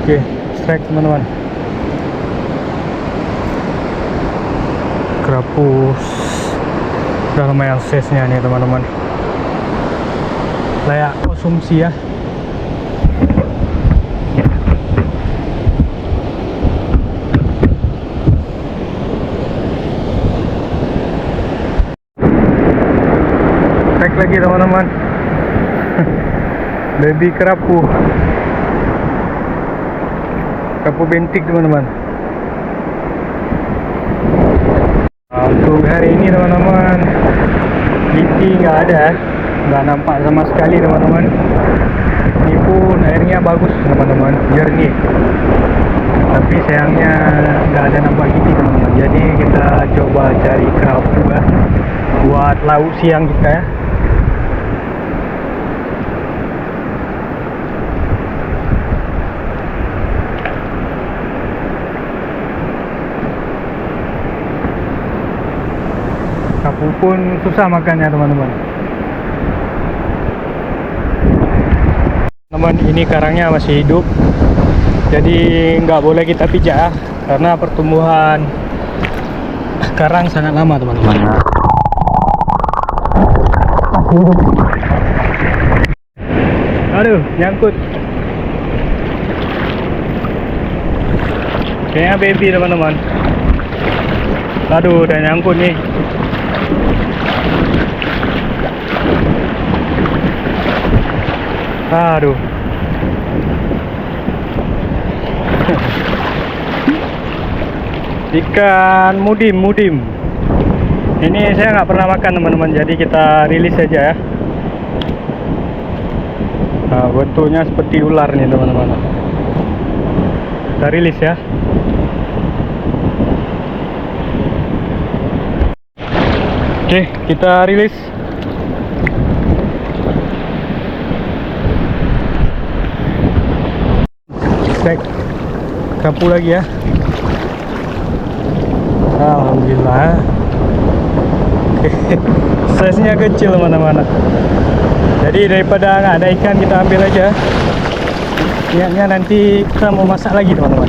Oke, strike teman-teman. Kerapus udah lumayan size-nya nih teman-teman, layak konsumsi ya. Strike lagi teman-teman. Baby kerapu bentik teman-teman. Untuk hari ini teman-teman, Lipi nggak ada, nggak nampak sama sekali teman-teman. Ini pun airnya bagus teman-teman, jernih. Tapi sayangnya nggak ada nampak Lipi teman-teman. Jadi kita coba cari kerapu ya, buat lauk siang kita ya. Kerapu pun susah makannya teman-teman. Teman, ini karangnya masih hidup, jadi nggak boleh kita pijak ya, karena pertumbuhan karang sangat lama teman-teman. Aduh, nyangkut. Kayaknya baby teman-teman. Aduh, udah nyangkut nih. Aduh. Ikan mudim. Ini saya nggak pernah makan teman-teman, jadi kita rilis saja ya. Nah, bentuknya seperti ular nih teman-teman. Kita rilis ya. Oke, kita rilis. Strike kerapu lagi ya. Alhamdulillah. Size-nya kecil teman-teman. Jadi daripada nggak ada ikan, kita ambil aja. Niatnya nanti kita mau masak lagi teman-teman.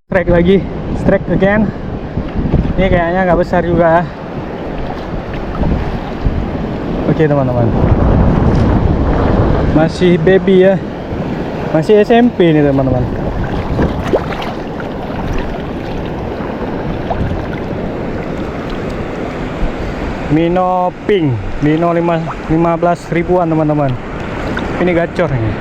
Strike lagi, strike again. Ini kayaknya nggak besar juga. Oke teman-teman, masih baby ya, masih SMP nih teman-teman. Mino pink, Mino 15 ribuan teman-teman. Ini gacor nih.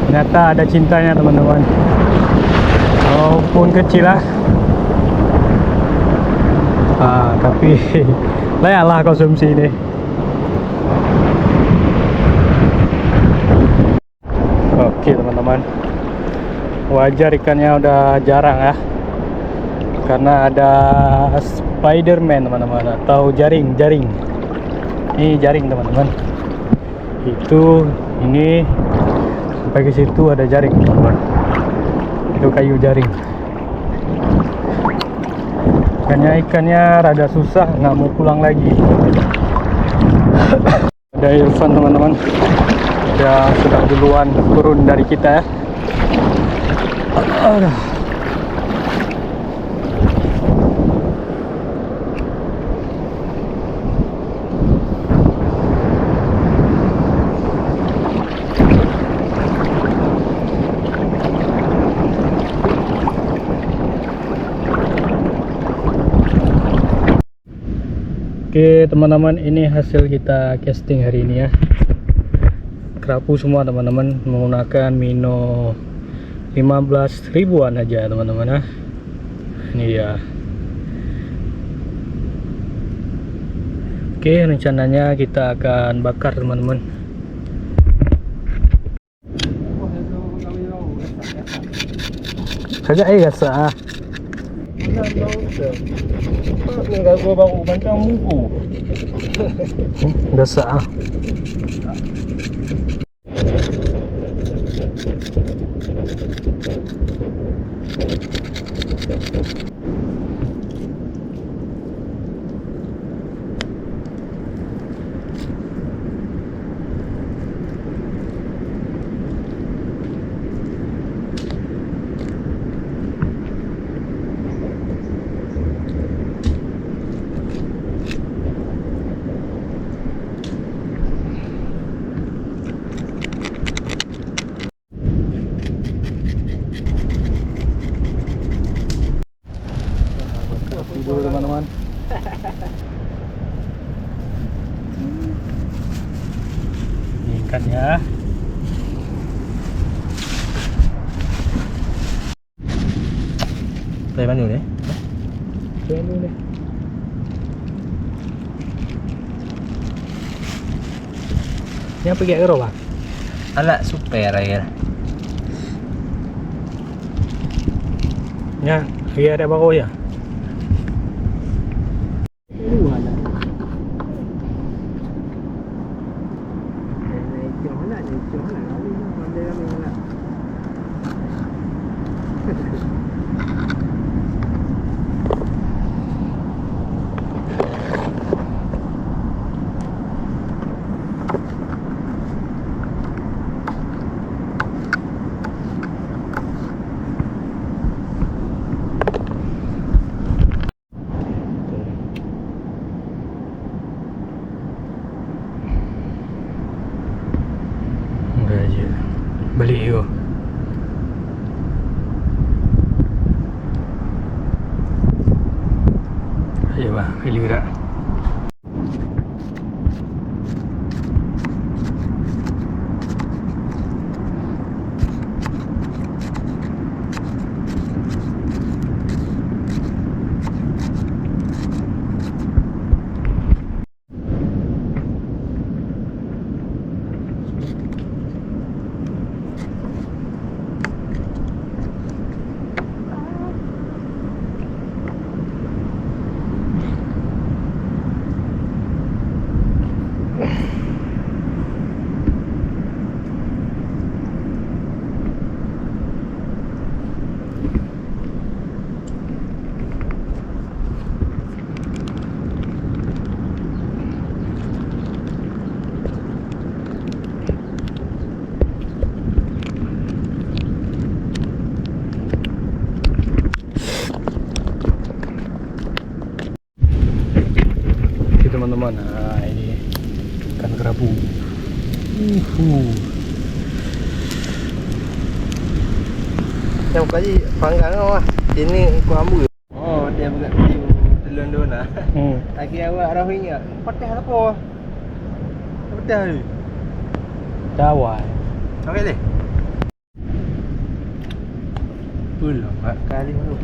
Ternyata ada cintanya teman-teman, walaupun kecil lah. Tapi layaklah konsumsi ini. Oke teman-teman, wajar ikannya udah jarang ya, karena ada Spiderman teman-teman, atau jaring. Ini jaring teman-teman. Ini sampai ke situ ada jaring teman-teman. Itu kayu jaring. Ikannya rada susah, nggak mau pulang lagi. Ada Irfan teman-teman, ya sudah duluan turun dari kita ya. Oke teman-teman, ini hasil kita casting hari ini ya. Kerapu semua teman-teman, menggunakan Mino 15 ribuan aja teman-teman ya. Ini ya. Oke, rencananya kita akan bakar teman-teman. Saja ya sah. Tinggal gua baru macam muku. Udah sah. ikannya. Dari mana ni? Ini nih. Ini apa kayak kero bang? Alat super air. Ya, lagi ada bako ya. Enggak aja. Balik yuk. Ayo bang, pilih gerak. Oke teman-teman, nah ini ikan kerapu. Yang kali panggang awak. Ini aku ambil. Oh, dia bukan telur dona. Lagi awak dah ingat. Patah apa? Patah ni. Dawai. Okey deh. Belum kali dulu.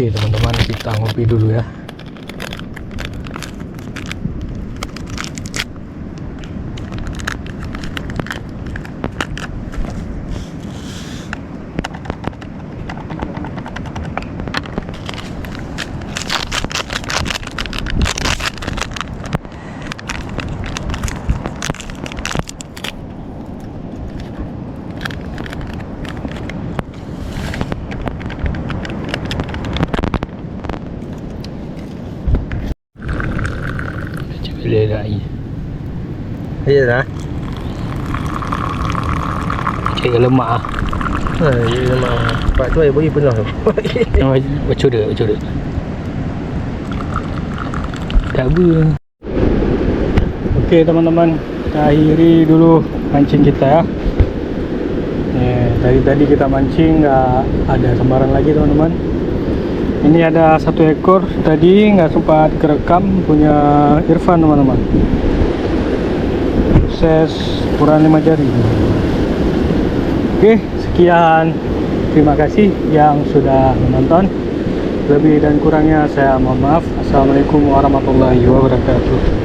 Oke teman-teman, kita ngopi dulu ya. Boleh lagi. Iya dah. Cik lemak ah. Ya memang. Pak tu air beri penuh tu. Baca dia. Tak apa. Okey teman-teman, kita akhiri dulu mancing kita ya. Dari tadi kita mancing nggak ada sembaran lagi teman-teman. Ini ada satu ekor tadi nggak sempat kerekam, punya Irfan teman-teman. Sukses ukuran 5 jari. Oke, sekian. Terima kasih yang sudah menonton. Lebih dan kurangnya saya mohon maaf. Assalamualaikum warahmatullahi wabarakatuh.